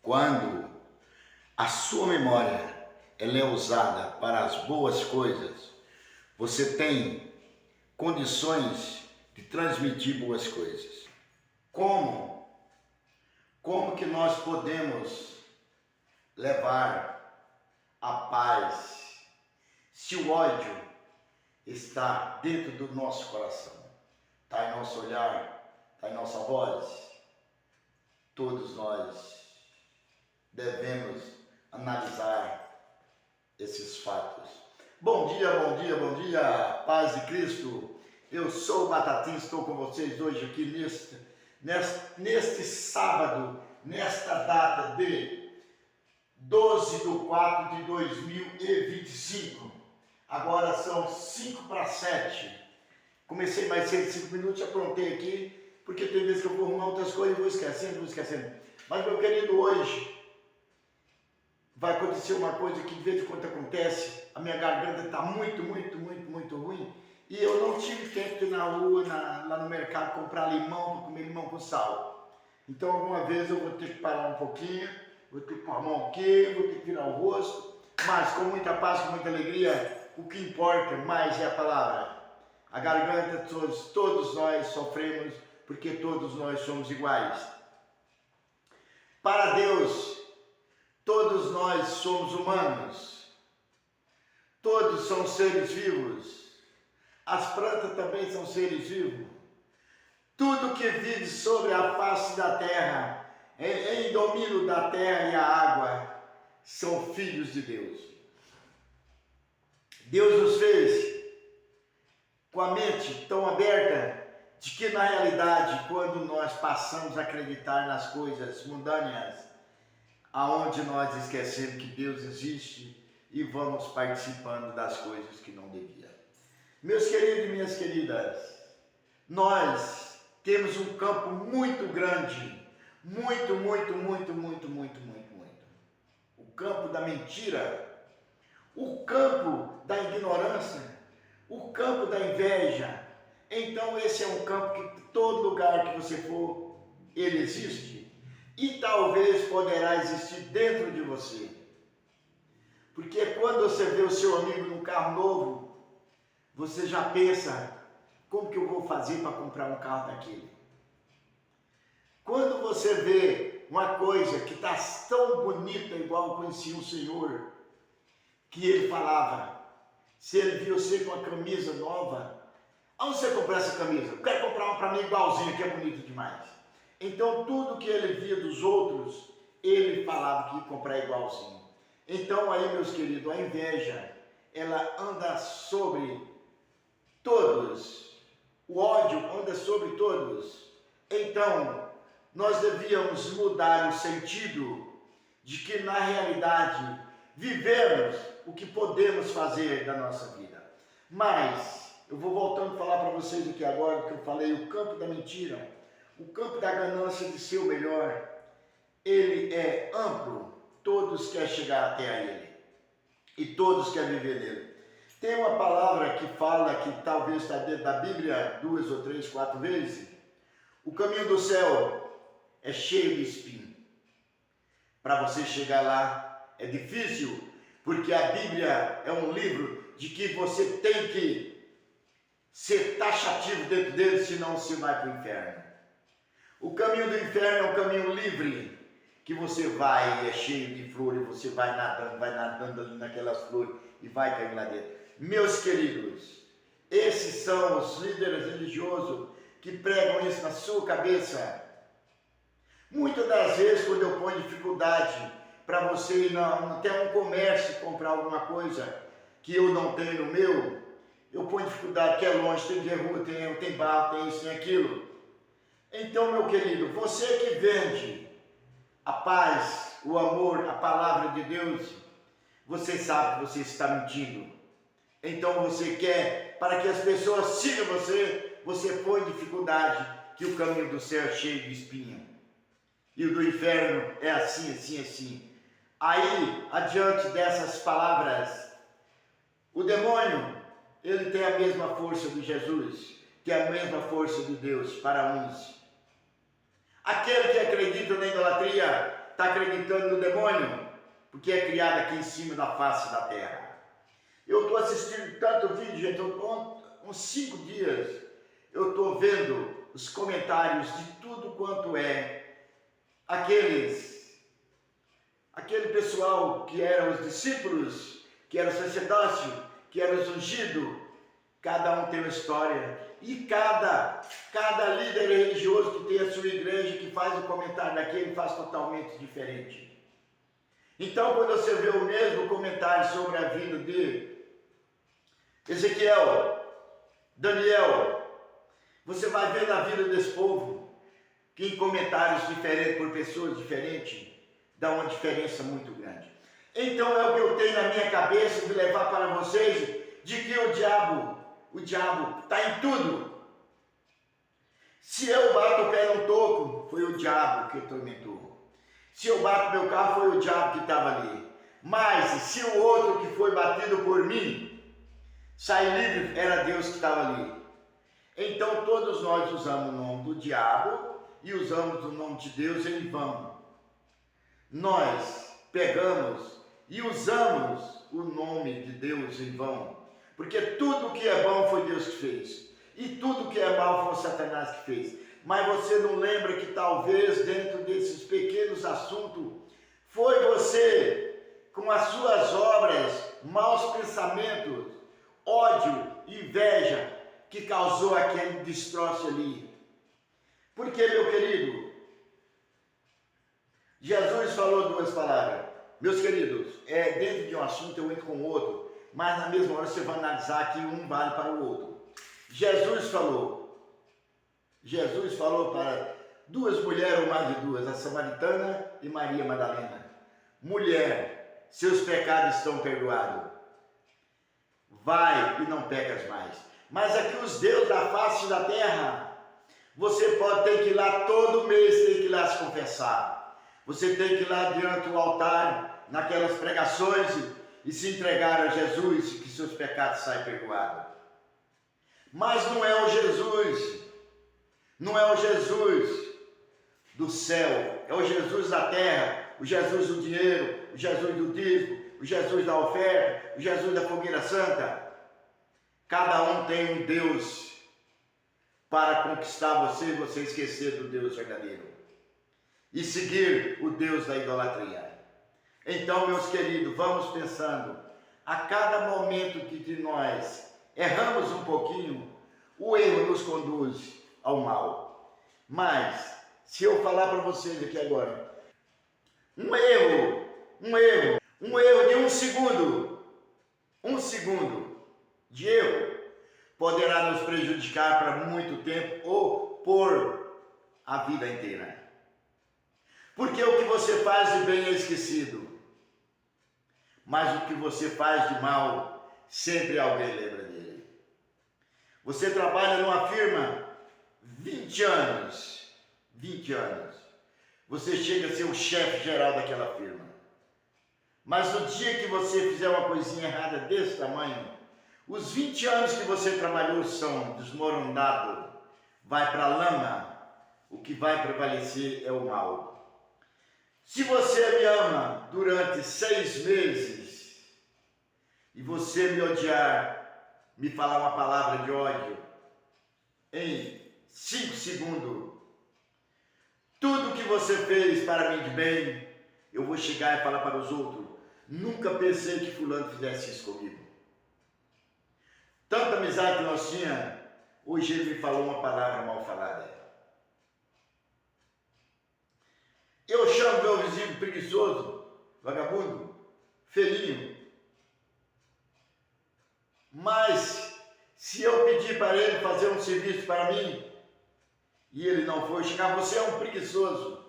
Quando a sua memória ela é usada para as boas coisas, você tem condições de transmitir boas coisas. Como que nós podemos levar a paz se o ódio está dentro do nosso coração? Está em nosso olhar, está em nossa voz. Todos nós devemos analisar esses fatos. Bom dia, paz de Cristo. Eu sou o Batatinha, estou com vocês hoje aqui neste sábado, nesta data de 12/4/2025. Agora são 6:55. Comecei mais cedo, 5 minutos, aprontei aqui, porque tem vezes que eu vou arrumar outras coisas e vou esquecendo. Mas, meu querido, hoje vai acontecer uma coisa que de vez em quando acontece. A minha garganta está muito ruim e eu não tive tempo de ir na rua, lá no mercado, comprar limão, para comer limão com sal. Então, alguma vez eu vou ter que parar um pouquinho, vou ter que pôr a mão aqui, vou ter que virar o rosto, mas com muita paz, com muita alegria. O que importa mais é a palavra. A garganta, todos nós sofremos, porque todos nós somos iguais. Para Deus, todos nós somos humanos. Todos são seres vivos. As plantas também são seres vivos. Tudo que vive sobre a face da terra, em domínio da terra e a água, são filhos de Deus. Deus nos fez com a mente tão aberta de que, na realidade, quando nós passamos a acreditar nas coisas mundâneas, aonde nós esquecemos que Deus existe e vamos participando das coisas que não devia. Meus queridos e minhas queridas, nós temos um campo muito grande, muito. O campo da mentira, o campo da ignorância, o campo da inveja. Então esse é um campo que todo lugar que você for, ele existe. E talvez poderá existir dentro de você. Porque quando você vê o seu amigo num carro novo, você já pensa, como que eu vou fazer para comprar um carro daquele? Quando você vê uma coisa que está tão bonita, igual eu conheci um senhor, que ele falava, se ele viu você com a camisa nova, aonde você comprou essa camisa? Eu quero comprar uma para mim igualzinha, que é bonito demais. Então tudo que ele via dos outros, ele falava que ia comprar igualzinho. Então aí, meus queridos, a inveja, ela anda sobre todos. O ódio anda sobre todos. Então, nós devíamos mudar o sentido de que, na realidade, vivemos o que podemos fazer da nossa vida. Mas eu vou voltando a falar para vocês aqui agora, que eu falei, o campo da mentira, o campo da ganância de ser o melhor, ele é amplo, todos querem chegar até a ele, e todos querem viver nele. Tem uma palavra que fala, que talvez está dentro da Bíblia 2 ou 3, 4 vezes, o caminho do céu é cheio de espinho. Para você chegar lá é difícil, porque a Bíblia é um livro de que você tem que ser taxativo dentro dele, senão você vai para o inferno. O caminho do inferno é um caminho livre, que você vai, é cheio de flores, você vai nadando ali naquelas flores e vai cair lá dentro. Meus queridos, esses são os líderes religiosos que pregam isso na sua cabeça. Muitas das vezes, quando eu ponho dificuldade para você ir até um comércio comprar alguma coisa que eu não tenho no meu, eu ponho dificuldade, que é longe, tem de rua, tem bar, tem isso, tem aquilo. Então, meu querido, você que vende a paz, o amor, a palavra de Deus, você sabe que você está mentindo. Então você quer, para que as pessoas sigam você, você põe dificuldade, que o caminho do céu é cheio de espinho. E o do inferno é assim. Aí, adiante dessas palavras, o demônio, ele tem a mesma força de Jesus, tem a mesma força de Deus para uns. Aquele que acredita na idolatria está acreditando no demônio, porque é criado aqui em cima da face da terra. Eu estou assistindo tanto vídeo, gente, uns 5 dias, eu estou vendo os comentários de tudo quanto é aquele pessoal que eram os discípulos, que era o sacerdócio, que era os ungidos. Cada um tem uma história, e cada líder religioso que tem a sua igreja, que faz o comentário daquele, faz totalmente diferente. Então, quando você vê o mesmo comentário sobre a vida de Ezequiel, Daniel, você vai ver na vida desse povo, que em comentários diferentes, por pessoas diferentes, dá uma diferença muito grande. Então é o que eu tenho na minha cabeça de levar para vocês, de que o diabo está em tudo. Se eu bato o pé no toco, foi o diabo que atormentou. Se eu bato meu carro, foi o diabo que estava ali. Mas se o outro que foi batido por mim sai livre, era Deus que estava ali. Então todos nós usamos o nome do diabo e usamos o nome de Deus em vão. Nós pegamos e usamos o nome de Deus em vão, porque tudo que é bom foi Deus que fez, e tudo que é mal foi o Satanás que fez. Mas você não lembra que talvez dentro desses pequenos assuntos, foi você, com as suas obras, maus pensamentos, ódio, inveja, que causou aquele destroço ali. Porque, meu querido, Jesus falou 2 palavras. Meus queridos, dentro de um assunto eu entro com o outro, mas na mesma hora você vai analisar que um vale para o outro. Jesus falou para 2 mulheres ou mais de 2, a Samaritana e Maria Madalena: mulher, seus pecados estão perdoados, vai e não pecas mais. Mas aqui os deuses da face da terra, você pode ter que ir lá todo mês, tem que ir lá se confessar. Você tem que ir lá diante do altar, naquelas pregações, e se entregar a Jesus, que seus pecados saem perdoados. Mas não é o Jesus do céu, é o Jesus da terra, o Jesus do dinheiro, o Jesus do dízimo, o Jesus da oferta, o Jesus da fogueira santa. Cada um tem um Deus para conquistar você e você esquecer do Deus verdadeiro e seguir o Deus da idolatria. Então, meus queridos, vamos pensando, a cada momento que de nós erramos um pouquinho, o erro nos conduz ao mal. Mas, se eu falar para vocês aqui agora, um erro de um segundo de erro, poderá nos prejudicar para muito tempo ou por a vida inteira. Porque o que você faz de bem é esquecido, mas o que você faz de mal, sempre alguém lembra dele. Você trabalha numa firma 20 anos, você chega a ser o chefe geral daquela firma, mas no dia que você fizer uma coisinha errada desse tamanho, os 20 anos que você trabalhou são desmoronados, vai para a lama, o que vai prevalecer é o mal. Se você me ama durante 6 meses e você me odiar, me falar uma palavra de ódio, em 5 segundos, tudo que você fez para mim de bem, eu vou chegar e falar para os outros: nunca pensei que fulano fizesse isso comigo. Tanta amizade que nós tínhamos, hoje ele me falou uma palavra mal falada. Eu chamo meu vizinho preguiçoso, vagabundo, felinho. Mas, se eu pedir para ele fazer um serviço para mim, e ele não for, chegar, você é um preguiçoso.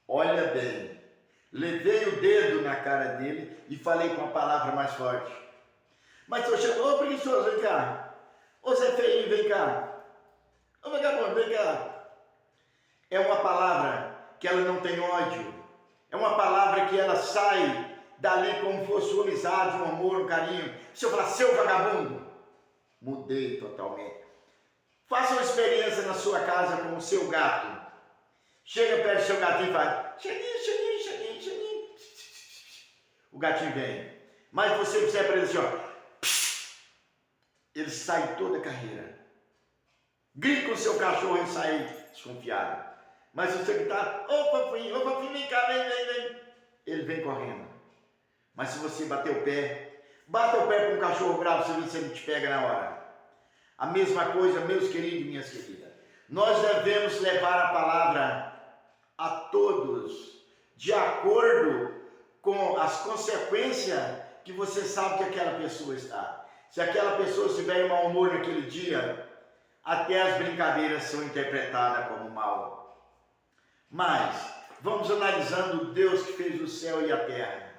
Olha bem, levei o dedo na cara dele e falei com a palavra mais forte. Mas se eu chego: ô preguiçoso, vem cá. Ô Zé Feio, vem cá. Ô vagabundo, vem cá. É uma palavra que ela não tem ódio. É uma palavra que ela sai dali como fosse uma amizade, um amor, um carinho. Se eu falar: seu vagabundo, mudei totalmente. Faça uma experiência na sua casa com o seu gato. Chega perto do seu gatinho e faz, Xaninho, Xaninho, Xaninho, Xaninho. O gatinho vem. Mas você precisa para ele assim, ó. Ele sai toda a carreira. Grita com o seu cachorro e sai desconfiado. Mas se você gritar, ô fofinho, vem cá, vem. Ele vem correndo. Mas se você bater o pé, bata o pé com um cachorro bravo, você vê se ele te pega na hora. A mesma coisa, meus queridos e minhas queridas. Nós devemos levar a palavra a todos, de acordo com as consequências que você sabe que aquela pessoa está. Se aquela pessoa estiver em mau humor naquele dia, até as brincadeiras são interpretadas como mal. Mas, vamos analisando o Deus que fez o céu e a terra.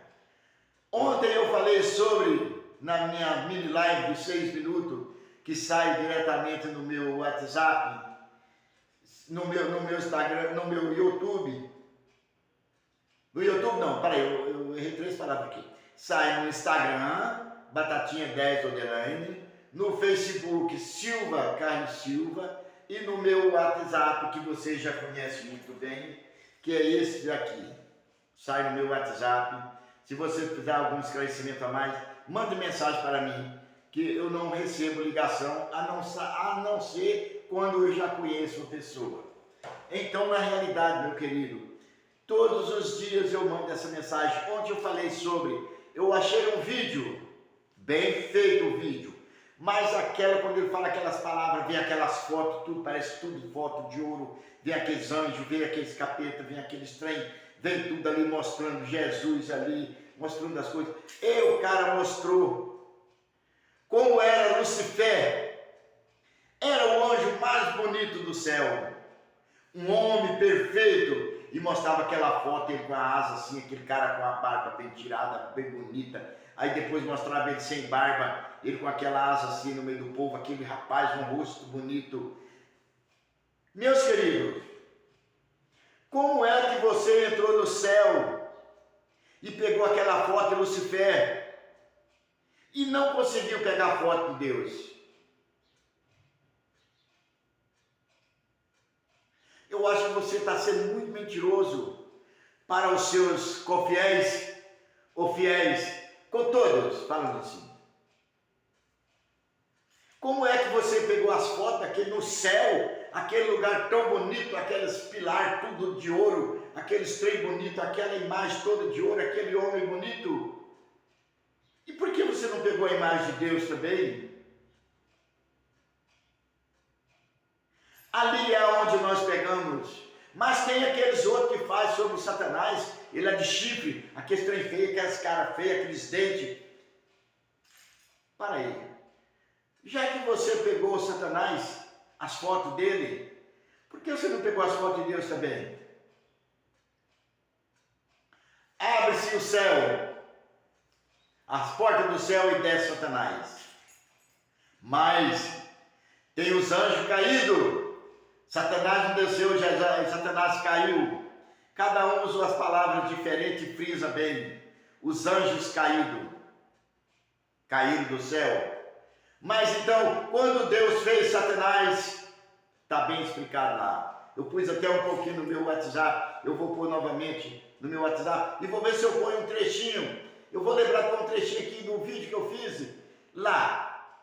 Ontem eu falei sobre, na minha mini live de 6 minutos, que sai diretamente no meu WhatsApp, no meu Instagram, no meu YouTube. No YouTube não, peraí, eu errei 3 palavras aqui. Sai no Instagram, Batatinha 10 Odeline, no Facebook Silva Carlos Silva e no meu WhatsApp, que você já conhece muito bem, que é esse daqui. Sai no meu WhatsApp. Se você precisar algum esclarecimento a mais, mande mensagem para mim, que eu não recebo ligação, a não ser quando eu já conheço a pessoa. Então, na realidade, meu querido, todos os dias eu mando essa mensagem. Ontem eu falei sobre, eu achei um vídeo, bem feito o vídeo, mas quando ele fala aquelas palavras, vem aquelas fotos, tudo parece tudo foto de ouro, vem aqueles anjos, vem aqueles capetas, vem aqueles trem, vem tudo ali mostrando Jesus ali, mostrando as coisas. E o cara mostrou como era Lucifer, era o anjo mais bonito do céu, um homem perfeito, e mostrava aquela foto, ele com a asa assim, aquele cara com a barba bem tirada, bem bonita. Aí depois mostrava ele sem barba, ele com aquela asa assim no meio do povo, aquele rapaz, um rosto bonito. Meus queridos, como é que você entrou no céu e pegou aquela foto de Lucifer e não conseguiu pegar a foto de Deus? Eu acho que você está sendo muito mentiroso para os seus confiéis ou fiéis, com todos, falando assim. Como é que você pegou as fotos aqui no céu, aquele lugar tão bonito, aqueles pilares tudo de ouro, aqueles trem bonito, aquela imagem toda de ouro, aquele homem bonito? E por que você não pegou a imagem de Deus também? Ali é onde nós pegamos. Mas tem aqueles outros que fazem sobre Satanás, ele é de chifre, aqueles trem feio, aquelas caras feias, aqueles dentes. Para aí. Já que você pegou Satanás, as fotos dele, por que você não pegou as fotos de Deus também? Abre-se o céu, as portas do céu e desce Satanás. Mas tem os anjos caídos. Satanás não desceu, Satanás caiu. Cada um usou as palavras diferentes e frisa bem. Os anjos caíram do céu. Mas então, quando Deus fez Satanás, está bem explicado lá. Eu pus até um pouquinho no meu WhatsApp, eu vou pôr novamente no meu WhatsApp, e vou ver se eu ponho um trechinho. Eu vou lembrar de pôr um trechinho aqui do vídeo que eu fiz lá.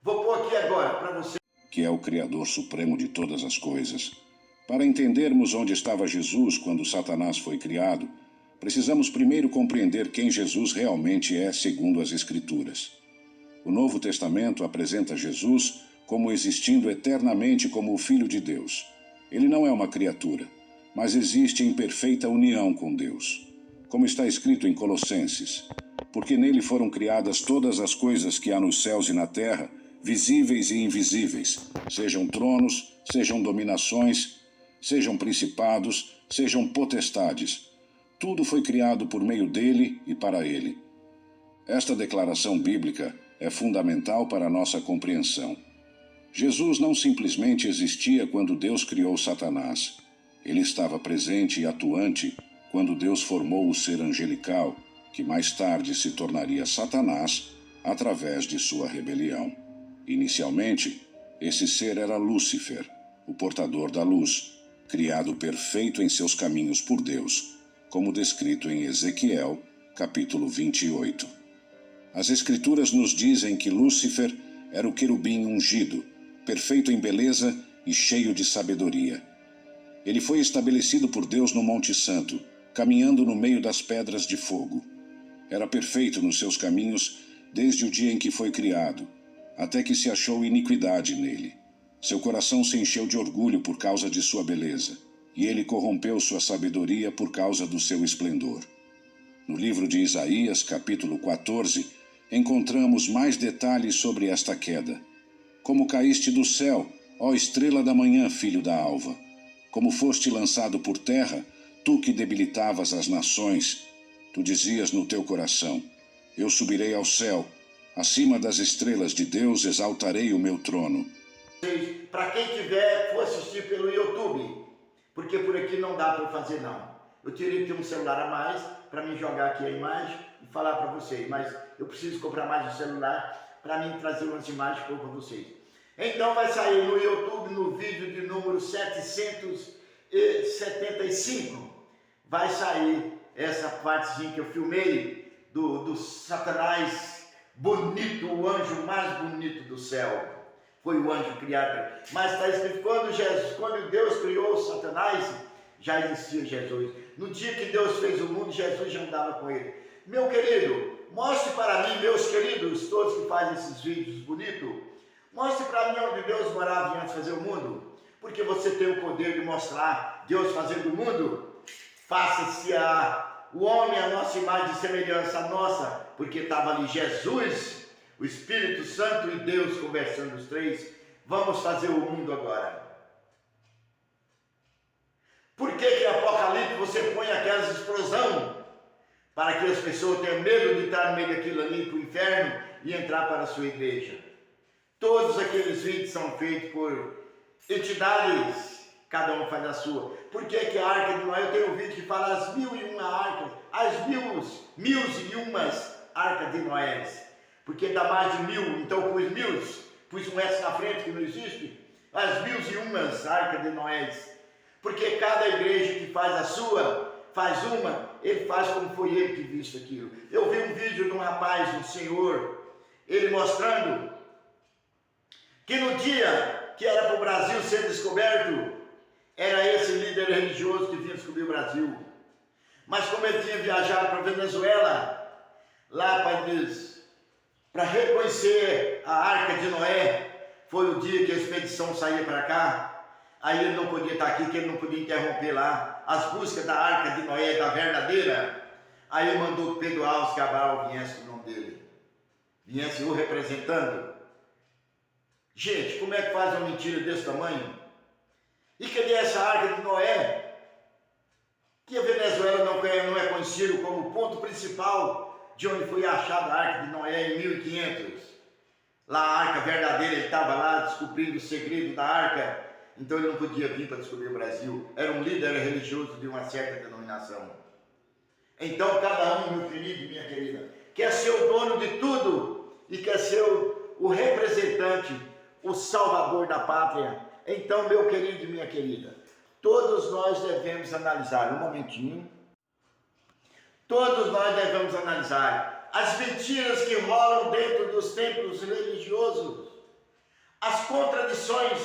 Vou pôr aqui agora para você. Que é o Criador Supremo de todas as coisas. Para entendermos onde estava Jesus quando Satanás foi criado, precisamos primeiro compreender quem Jesus realmente é segundo as Escrituras. O Novo Testamento apresenta Jesus como existindo eternamente como o Filho de Deus. Ele não é uma criatura, mas existe em perfeita união com Deus. Como está escrito em Colossenses, porque nele foram criadas todas as coisas que há nos céus e na terra, visíveis e invisíveis, sejam tronos, sejam dominações, sejam principados, sejam potestades. Tudo foi criado por meio dele e para ele. Esta declaração bíblica é fundamental para a nossa compreensão. Jesus não simplesmente existia quando Deus criou Satanás. Ele estava presente e atuante quando Deus formou o ser angelical, que mais tarde se tornaria Satanás através de sua rebelião. Inicialmente, esse ser era Lúcifer, o portador da luz. criado perfeito em seus caminhos por Deus, como descrito em Ezequiel, capítulo 28. As Escrituras nos dizem que Lúcifer era o querubim ungido, perfeito em beleza e cheio de sabedoria. Ele foi estabelecido por Deus no Monte Santo, caminhando no meio das pedras de fogo. Era perfeito nos seus caminhos desde o dia em que foi criado, até que se achou iniquidade nele. Seu coração se encheu de orgulho por causa de sua beleza, e ele corrompeu sua sabedoria por causa do seu esplendor. No livro de Isaías, capítulo 14, encontramos mais detalhes sobre esta queda. Como caíste do céu, ó estrela da manhã, filho da alva. Como foste lançado por terra, tu que debilitavas as nações, tu dizias no teu coração: eu subirei ao céu, acima das estrelas de Deus exaltarei o meu trono. Para quem tiver, for assistir pelo YouTube, porque por aqui não dá para fazer não. Eu teria que ter um celular a mais para me jogar aqui a imagem e falar para vocês, mas eu preciso comprar mais um celular para mim trazer umas imagens para vocês. Então vai sair no YouTube, no vídeo de número 775, vai sair essa partezinha que eu filmei do Satanás bonito, o anjo mais bonito do céu. Foi o anjo criado. Mas está escrito, quando Deus criou Satanás, já existia Jesus. No dia que Deus fez o mundo, Jesus já andava com ele. Meu querido, mostre para mim, meus queridos, todos que fazem esses vídeos bonitos, mostre para mim onde Deus morava antes de fazer o mundo, porque você tem o poder de mostrar Deus fazendo o mundo. Faça-se o homem a nossa imagem e semelhança nossa, porque estava ali Jesus, o Espírito Santo e Deus conversando os três. Vamos fazer o mundo agora. Por que em Apocalipse você põe aquelas explosões? Para que as pessoas tenham medo de estar no meio daquilo ali para o inferno e entrar para a sua igreja. Todos aqueles vídeos são feitos por entidades, cada um faz a sua. Por que a Arca de Noé, eu tenho um vídeo que fala as 1001 arcas, as mil e umas arcas de Noé. Porque dá mais de 1000, então pus um S na frente que não existe, as 1001 arcas de Noé. Porque cada igreja que faz a sua, faz uma, ele faz como foi ele que visto aquilo. Eu vi um vídeo de um rapaz, um senhor, ele mostrando que no dia que era para o Brasil ser descoberto, era esse líder religioso que vinha descobrir o Brasil. Mas como ele tinha viajado para a Venezuela, lá para reconhecer a Arca de Noé, foi o dia que a expedição saía para cá. Aí ele não podia estar aqui, que ele não podia interromper lá as buscas da Arca de Noé, da verdadeira. Aí ele mandou que Pedro Alves Cabral viesse o nome dele, viesse o representando. Gente, como é que faz uma mentira desse tamanho? E cadê essa Arca de Noé? Que a Venezuela não é conhecido como o ponto principal de onde foi achada a Arca de Noé em 1500. Lá a Arca verdadeira, ele estava lá descobrindo o segredo da Arca. Então ele não podia vir para descobrir o Brasil. Era um líder religioso de uma certa denominação. Então cada um, meu querido e minha querida, quer ser o dono de tudo e quer ser o representante, o salvador da pátria. Então, meu querido e minha querida, todos nós devemos analisar, um momentinho, todos nós devemos analisar as mentiras que rolam dentro dos templos religiosos, as contradições.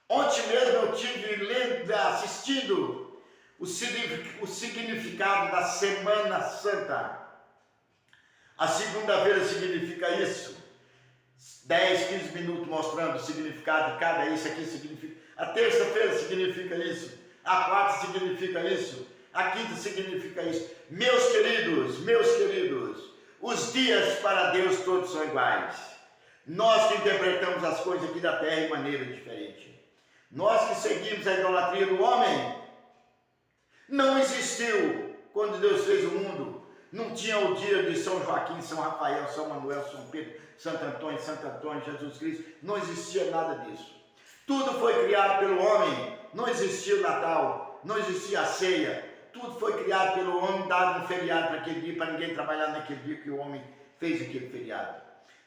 Ontem mesmo eu tive assistindo o significado da Semana Santa. A segunda-feira significa isso. 10, 15 minutos mostrando o significado de cada isso aqui significa. A terça-feira significa isso. A quarta significa isso. A quinta significa isso. Meus queridos, os dias para Deus todos são iguais. Nós que interpretamos as coisas aqui da terra de maneira diferente. Nós que seguimos a idolatria do homem, não existiu quando Deus fez o mundo. Não tinha o dia de São Joaquim, São Rafael, São Manuel, São Pedro, Santo Antônio, Jesus Cristo. Não existia nada disso. Tudo foi criado pelo homem. Não existia o Natal, não existia a ceia. Tudo foi criado pelo homem, dado um feriado para aquele dia, para ninguém trabalhar naquele dia que o homem fez aquele feriado.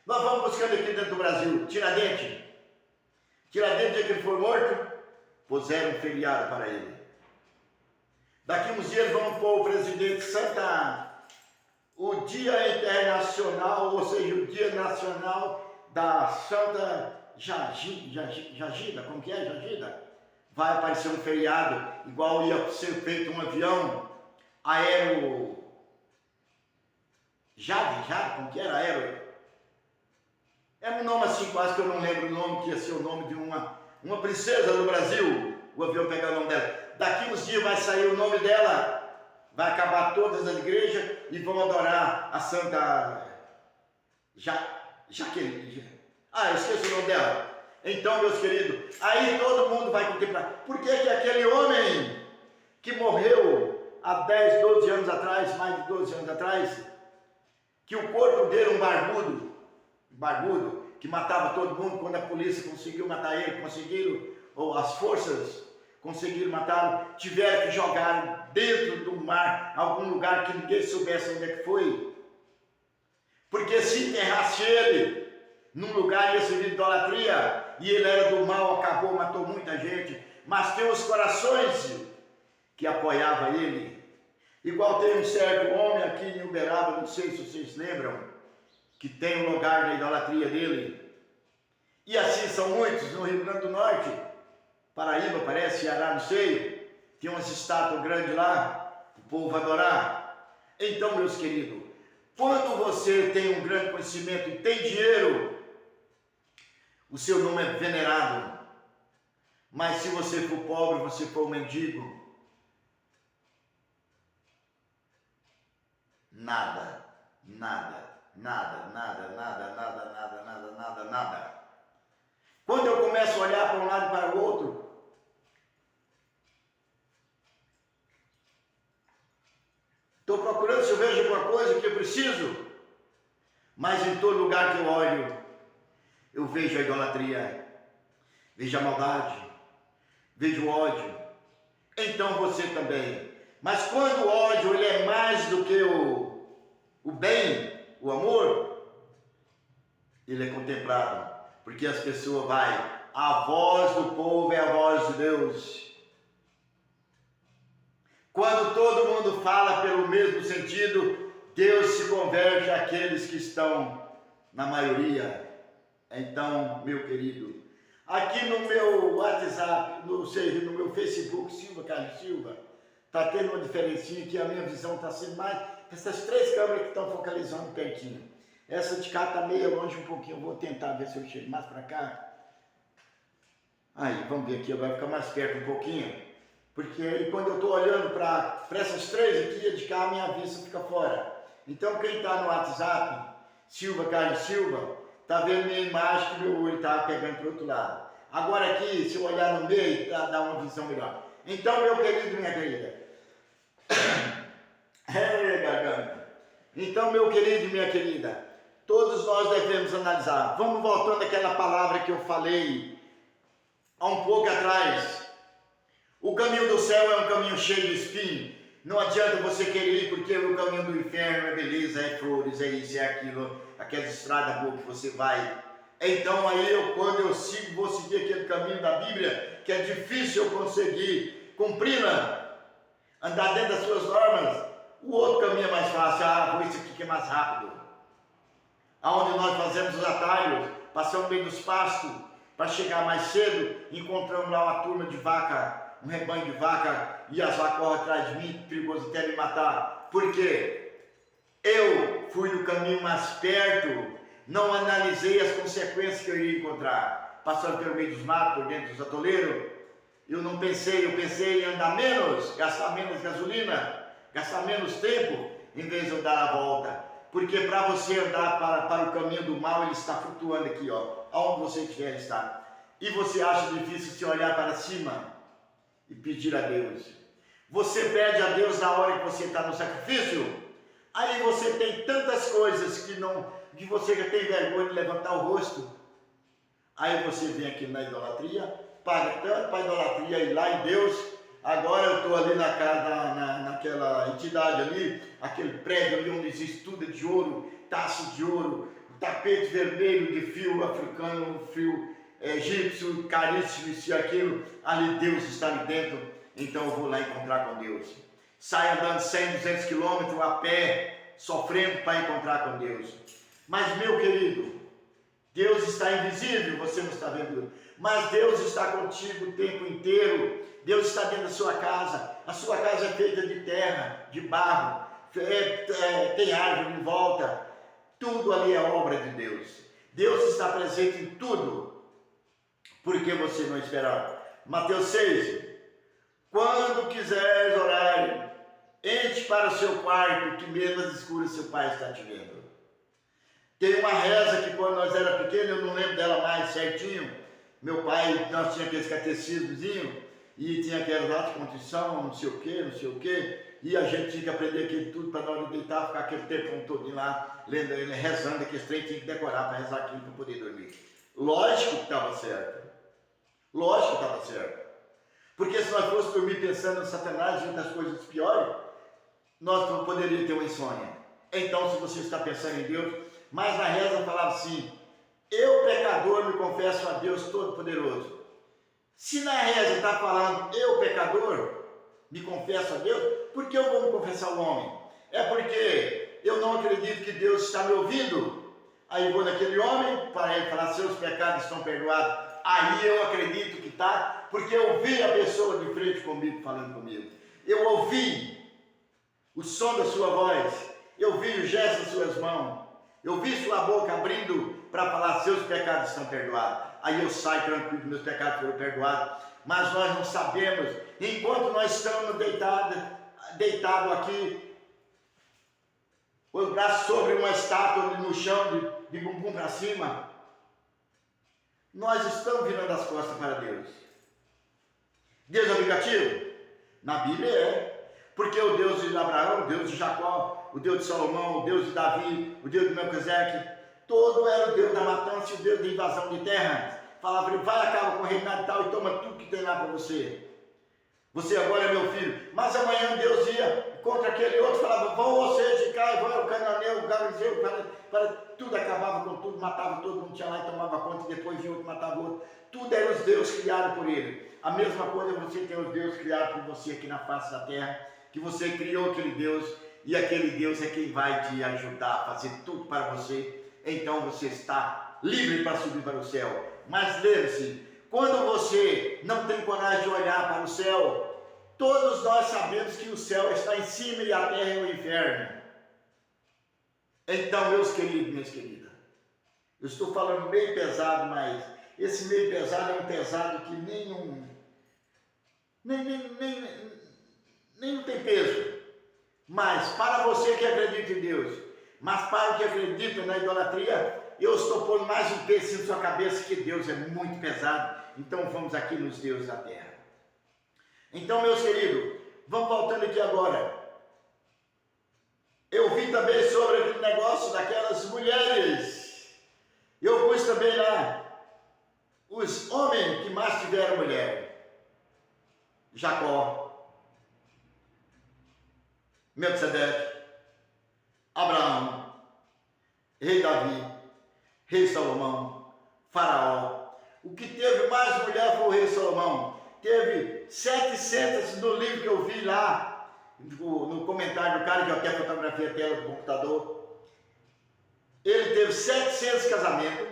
Nós vamos buscando aqui dentro do Brasil, Tiradentes. Tiradentes, dia que ele foi morto, puseram um feriado para ele. Daqui uns dias vamos pôr o presidente o Dia Internacional, ou seja, o Dia Nacional da Santa Jagida, como que é Jagida? Vai aparecer um feriado, igual ia ser feito um avião aero... Jade, como que era? Aero... É um nome assim, quase que eu não lembro o nome, que ia ser o nome de uma princesa do Brasil, o avião pegar o nome dela. Daqui uns dias vai sair o nome dela, vai acabar todas as igrejas e vão adorar a Santa Jaqueline. Eu esqueci o nome dela. Então, meus queridos, aí todo mundo vai contemplar. Por que aquele homem que morreu há 10, 12 anos atrás, mais de 12 anos atrás, que o corpo dele, um barbudo, que matava todo mundo, quando a polícia conseguiu matar ele, ou as forças conseguiram matá-lo, tiveram que jogar dentro do mar, algum lugar que ninguém soubesse onde é que foi. Porque se enterrasse ele num lugar ia servir de idolatria, e ele era do mal, acabou, matou muita gente, mas tem os corações que apoiavam ele. Igual tem um certo homem aqui em Uberaba, não sei se vocês lembram, que tem um lugar da idolatria dele. E assim são muitos no Rio Grande do Norte, Paraíba, parece, Ceará, não sei, tem umas estátuas grandes lá, o povo adorar. Então, meus queridos, quando você tem um grande conhecimento e tem dinheiro, o seu nome é venerado. Mas se você for pobre, você for um mendigo, nada. Quando eu começo a olhar para um lado e para o outro, estou procurando se eu vejo alguma coisa que eu preciso, mas em todo lugar que eu olho, eu vejo a idolatria, vejo a maldade, vejo o ódio. Então você também. Mas quando o ódio ele é mais do que o bem, o amor, ele é contemplado, porque as pessoas a voz do povo é a voz de Deus. Quando todo mundo fala pelo mesmo sentido, Deus se converte àqueles que estão na maioria. Então, meu querido, aqui no meu WhatsApp, no meu Facebook, Silva Carlos Silva, está tendo uma diferencinha que a minha visão está sendo mais... Essas 3 câmeras que estão focalizando pertinho. Essa de cá está meio longe um pouquinho, eu vou tentar ver se eu chego mais para cá. Aí, vamos ver aqui, vai ficar mais perto um pouquinho. Porque aí quando eu estou olhando para essas 3 aqui, a de cá, a minha vista fica fora. Então quem está no WhatsApp, Silva Carlos Silva, está vendo minha imagem que meu olho está pegando para o outro lado. Agora aqui, se eu olhar no meio, dá uma visão melhor. Então, meu querido, minha querida. Garganta. Então, meu querido e minha querida, todos nós devemos analisar. Vamos voltando àquela palavra que eu falei há um pouco atrás. O caminho do céu é um caminho cheio de espinho. Não adianta você querer ir, porque o caminho do inferno é beleza, é flores, é isso, é aquilo, aquela estrada boa que você vai. Então aí quando eu vou seguir aquele caminho da Bíblia, que é difícil eu conseguir cumpri-la, andar dentro das suas normas, o outro caminho é mais fácil, vou isso aqui que é mais rápido. Aonde nós fazemos os atalhos, passamos no meio dos pastos, para chegar mais cedo, encontramos lá uma turma de vaca, um rebanho de vaca, e as vacas correm atrás de mim, perigoso até me matar. Por quê? Eu fui no caminho mais perto, não analisei as consequências que eu iria encontrar. Passando pelo meio dos matos, por dentro dos atoleiros, eu pensei em andar menos, gastar menos gasolina, gastar menos tempo, em vez de eu dar a volta. Porque para você andar para o caminho do mal, ele está flutuando aqui, aonde você estiver, ele está. E você acha difícil se olhar para cima e pedir a Deus. Você pede a Deus na hora que você está no sacrifício, aí você tem tantas coisas que você já tem vergonha de levantar o rosto. Aí você vem aqui na idolatria, paga tanto para a idolatria ir lá em Deus. Agora eu estou ali na casa, naquela entidade ali, aquele prédio ali onde existe tudo de ouro, taça de ouro, tapete vermelho de fio africano, fio egípcio, caríssimo, isso e aquilo, ali Deus está ali dentro, então eu vou lá encontrar com Deus. Sai andando 100, 200 quilômetros a pé, sofrendo para encontrar com Deus. Mas meu querido, Deus está invisível, você não está vendo, mas Deus está contigo o tempo inteiro. Deus está dentro da sua casa. A sua casa é feita de terra, de barro, tem árvore em volta. Tudo ali é obra de Deus. Deus está presente em tudo. Por que você não esperar? Mateus 6. Quando quiseres orar, entre para o seu quarto, que mesmo às escuras seu pai está te vendo. Tem uma reza que quando nós era pequenos, eu não lembro dela mais certinho. Meu pai, nós tínhamos aqueles catecismozinhos, e tinha aquelas lá de contrição, não sei o que, e a gente tinha que aprender aquilo tudo para na hora de deitar, ficar aquele tempo todo lá, lendo, rezando, aqueles trem tinha que decorar para rezar aquilo para poder dormir. Lógico que estava certo. Lógico que estava certo. Porque se nós fôssemos dormir pensando em Satanás e outras coisas piores, nós não poderíamos ter uma insônia. Então, se você está pensando em Deus, mas na reza falava assim: eu, pecador, me confesso a Deus Todo-Poderoso. Se na reza está falando eu, pecador, me confesso a Deus, por que eu vou me confessar ao homem? É porque eu não acredito que Deus está me ouvindo. Aí vou naquele homem para ele falar: seus pecados estão perdoados. Aí eu acredito que está, porque eu vi a pessoa de frente comigo falando comigo. Eu ouvi o som da sua voz, eu vi o gesto das suas mãos, eu vi sua boca abrindo para falar: seus pecados estão perdoados. Aí eu saio tranquilo, meus pecados foram perdoados. Mas nós não sabemos, enquanto nós estamos deitados aqui, os braços sobre uma estátua no chão, de bumbum para cima, nós estamos virando as costas para Deus. Deus é vingativo? Na Bíblia é. Porque o Deus de Abraão, o Deus de Jacó, o Deus de Salomão, o Deus de Davi, o Deus de Melquisedeque, todo era o Deus da matança e o Deus da invasão de terra. Falava para ele: vai, acaba com o reinado e tal, e toma tudo que tem lá para você. Você agora é meu filho. Mas amanhã Deus ia contra aquele outro, falava: vão vocês de cá, vão o cananeu, o garizeu, para tudo, acabava com tudo, matava todo mundo, tinha lá e tomava conta, e depois vinha outro, matava outro. Tudo eram os deuses criados por ele. A mesma coisa você tem os deuses criados por você aqui na face da terra, que você criou aquele Deus, e aquele Deus é quem vai te ajudar a fazer tudo para você. Então você está livre para subir para o céu. Mas lembre-se, quando você não tem coragem de olhar para o céu, todos nós sabemos que o céu está em cima e a terra é o inferno. Então, meus queridos, minhas queridas, eu estou falando meio pesado, mas esse meio pesado é um pesado que nem não tem peso. Mas para você que acredita em Deus, mas para o que acredita na idolatria, eu estou pondo mais um peso em sua cabeça, que Deus é muito pesado. Então vamos aqui nos deuses da terra. Então, meus queridos, vamos voltando aqui agora. Eu vi também sobre aquele negócio daquelas mulheres. Eu pus também lá os homens que mais tiveram mulher: Jacó, Melquisedeque, Abraão, rei Davi, rei Salomão, Faraó. O que teve mais mulher foi o rei Salomão. Teve 700 no livro que eu vi lá, no comentário do cara, que eu até fotografia a tela do computador. Ele teve 700 casamentos.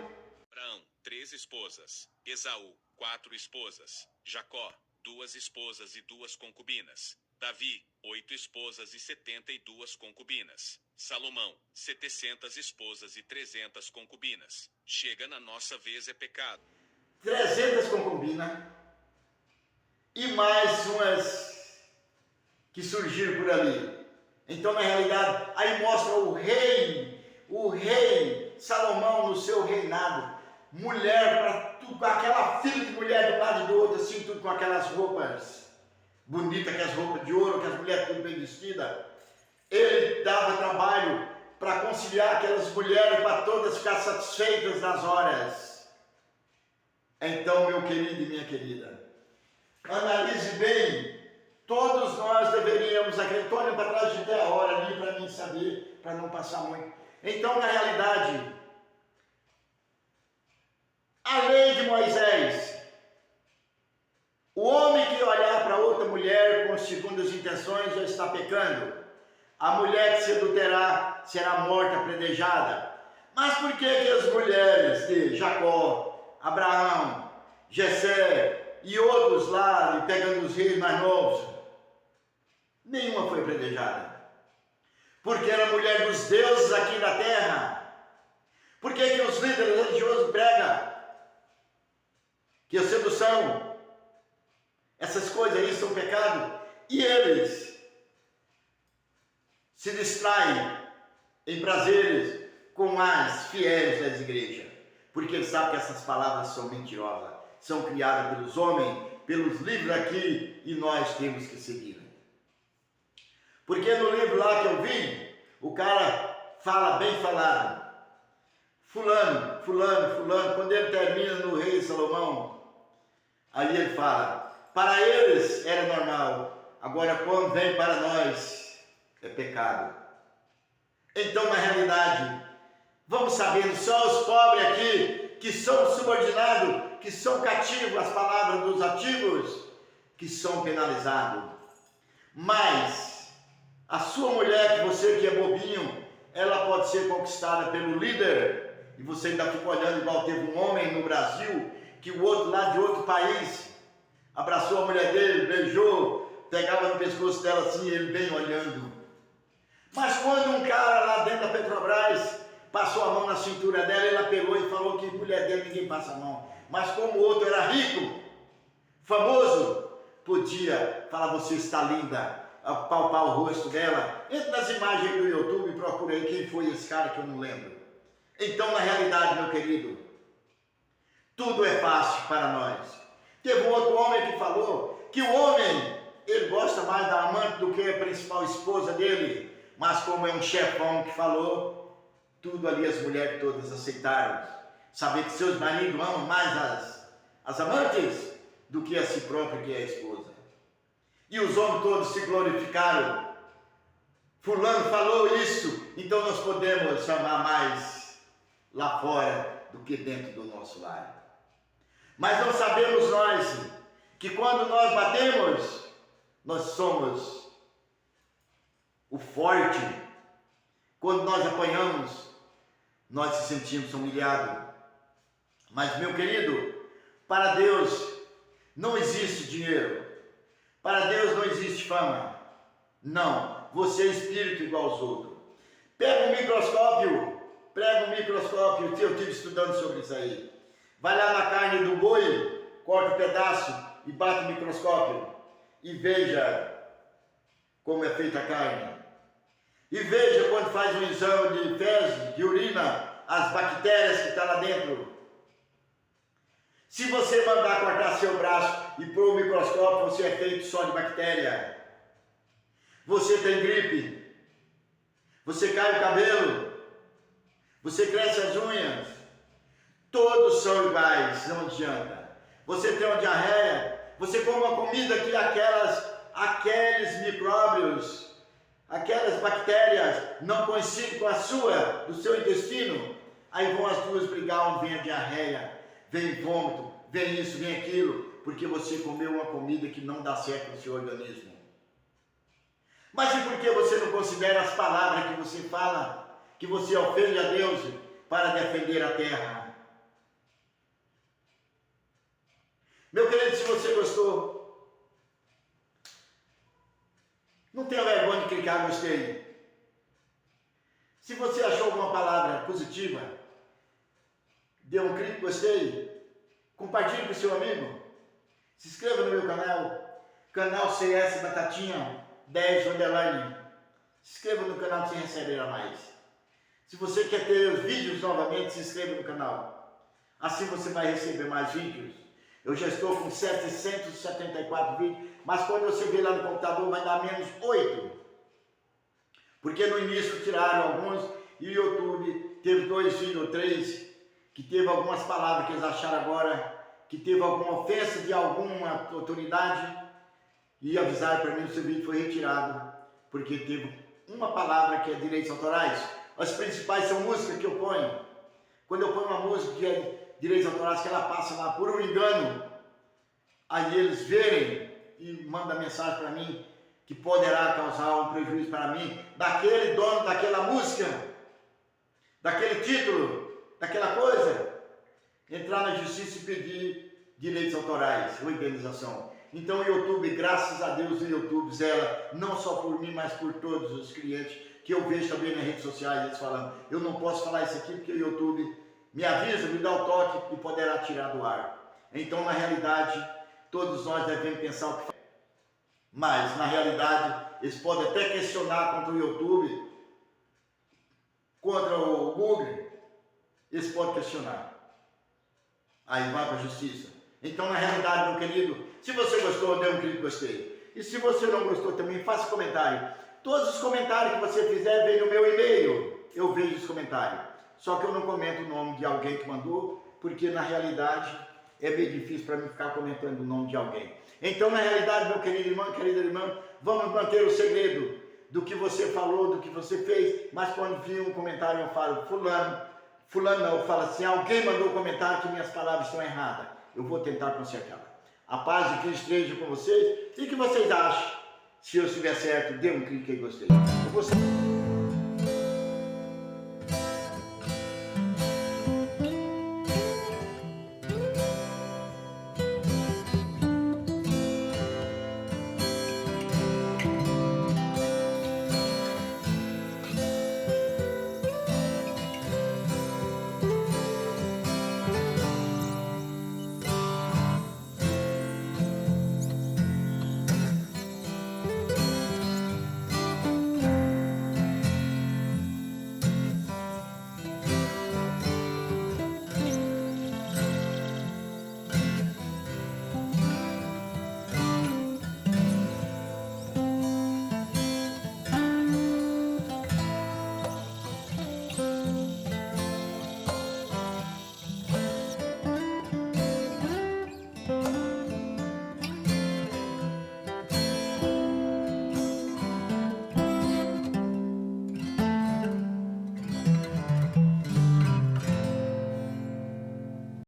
Abraão, 3 esposas. Esaú, 4 esposas. Jacó, 2 esposas e 2 concubinas. Davi, 8 esposas e 72 concubinas. Salomão, 700 esposas e 300 concubinas. Chega na nossa vez é pecado. 300 concubinas e mais umas que surgiram por ali. Então, na realidade, aí mostra o rei Salomão no seu reinado. Mulher para tudo, com aquela filha de mulher de um lado e do outro, assim, tudo com aquelas roupas bonitas, aquelas roupas de ouro, que as mulheres tudo bem vestidas. Ele dava trabalho para conciliar aquelas mulheres, para todas ficar satisfeitas nas horas. Então, meu querido e minha querida, analise bem. Todos nós deveríamos acreditar. Estou olhando para trás de até a hora ali para mim saber, para não passar muito. Então, na realidade, A lei de Moisés. O homem que olhar para outra mulher com segundas intenções já está pecando. A mulher que se adulterar será morta, apedrejada. Mas por que as mulheres de Jacó, Abraão, Jessé e outros lá, pegando os reis mais novos, nenhuma foi apedrejada? Porque era mulher dos deuses aqui na terra. Por que os líderes religiosos pregam que a sedução, essas coisas aí são pecado, e eles se distraem em prazeres com as fiéis das igrejas? Porque eles sabem que essas palavras são mentirosas, são criadas pelos homens, pelos livros aqui, e nós temos que seguir. Porque no livro lá que eu vi, o cara fala bem falado. Fulano, quando ele termina no rei Salomão, aí ele fala, para eles era normal, agora quando vem para nós, é pecado. Então, na realidade, vamos sabendo, só os pobres aqui, que são subordinados, que são cativos às palavras dos ativos, que são penalizados. Mas a sua mulher, que você que é bobinho, ela pode ser conquistada pelo líder, e você ainda fica olhando igual teve um homem no Brasil, que o outro lá de outro país, abraçou a mulher dele, beijou, pegava no pescoço dela assim, ele bem olhando. Mas quando um cara lá dentro da Petrobras passou a mão na cintura dela, ela pegou e falou que mulher dele ninguém passa a mão. Mas como o outro era rico, famoso, podia falar, você está linda, apalpar o rosto dela. Entra nas imagens do YouTube e procura aí quem foi esse cara que eu não lembro. Então, na realidade, meu querido, tudo é fácil para nós. Teve um outro homem que falou que o homem, ele gosta mais da amante do que a principal esposa dele. Mas como é um chefão que falou, tudo ali as mulheres todas aceitaram. Saber que seus maridos amam mais as amantes do que a si próprio, que é a esposa. E os homens todos se glorificaram. Fulano falou isso, então nós podemos amar mais lá fora do que dentro do nosso lar. Mas não sabemos nós que quando nós batemos, nós somos o forte. Quando nós apanhamos, nós se sentimos humilhados. Mas, meu querido, para Deus não existe dinheiro. Para Deus não existe fama. Não, você é espírito igual aos outros. Pega um microscópio, eu estive estudando sobre isso aí. Vai lá na carne do boi, corta um pedaço e bate o microscópio e veja como é feita a carne. E veja quando faz um exame de fezes, de urina, as bactérias que estão lá dentro. Se você mandar cortar seu braço e pôr o microscópio, você é feito só de bactéria. Você tem gripe, você cai o cabelo, você cresce as unhas, todos são iguais, não adianta. Você tem uma diarreia, você come uma comida que aqueles micróbios, aquelas bactérias não coincidem com a sua, do seu intestino, aí vão as duas brigar, vem a diarreia, vem vômito, vem isso, vem aquilo, porque você comeu uma comida que não dá certo no seu organismo. Mas e por que você não considera as palavras que você fala, que você ofende a Deus para defender a terra? Meu querido, se você gostou, não tenha vergonha de clicar no gostei. Se você achou alguma palavra positiva, dê um clique gostei, compartilhe com o seu amigo, se inscreva no meu canal CS Batatinha 10 underline. Se inscreva no canal para você receber a mais. Se você quer ter os vídeos novamente, se inscreva no canal. Assim você vai receber mais vídeos. Eu já estou com 774 vídeos, mas quando você ver lá no computador vai dar menos 8. Porque no início tiraram alguns e o YouTube teve 2 vídeos ou 3 que teve algumas palavras que eles acharam agora, que teve alguma ofensa de alguma autoridade, e avisaram para mim que o seu vídeo foi retirado, porque teve uma palavra que é direitos autorais. As principais são músicas que eu ponho. Quando eu ponho uma música direitos autorais que ela passa lá por um engano, aí eles verem e mandam mensagem para mim que poderá causar um prejuízo para mim, daquele dono daquela música, daquele título, daquela coisa, entrar na justiça e pedir direitos autorais ou indenização. Então o YouTube, graças a Deus, o YouTube zela, não só por mim, mas por todos os clientes, que eu vejo também nas redes sociais, eles falando, eu não posso falar isso aqui porque o YouTube me avisa, me dá o toque e poderá tirar do ar. Então, na realidade, todos nós devemos pensar o que faz. Mas, na realidade, eles podem até questionar contra o YouTube, contra o Google, eles podem questionar. Aí vai para a justiça. Então, na realidade, meu querido, se você gostou, dê um clique gostei. E se você não gostou também, faça comentário. Todos os comentários que você fizer, vem no meu e-mail. Eu vejo os comentários. Só que eu não comento o nome de alguém que mandou, porque na realidade é meio difícil para mim ficar comentando o nome de alguém. Então, na realidade, meu querido irmão, querida irmã, vamos manter o segredo do que você falou, do que você fez, mas quando vir um comentário eu falo, fulano não, eu falo assim, alguém mandou um comentário que minhas palavras estão erradas. Eu vou tentar consertar. A paz de Cristo esteja com vocês. E o que vocês acham? Se eu estiver certo, dê um clique aí, gostei. Eu gostei.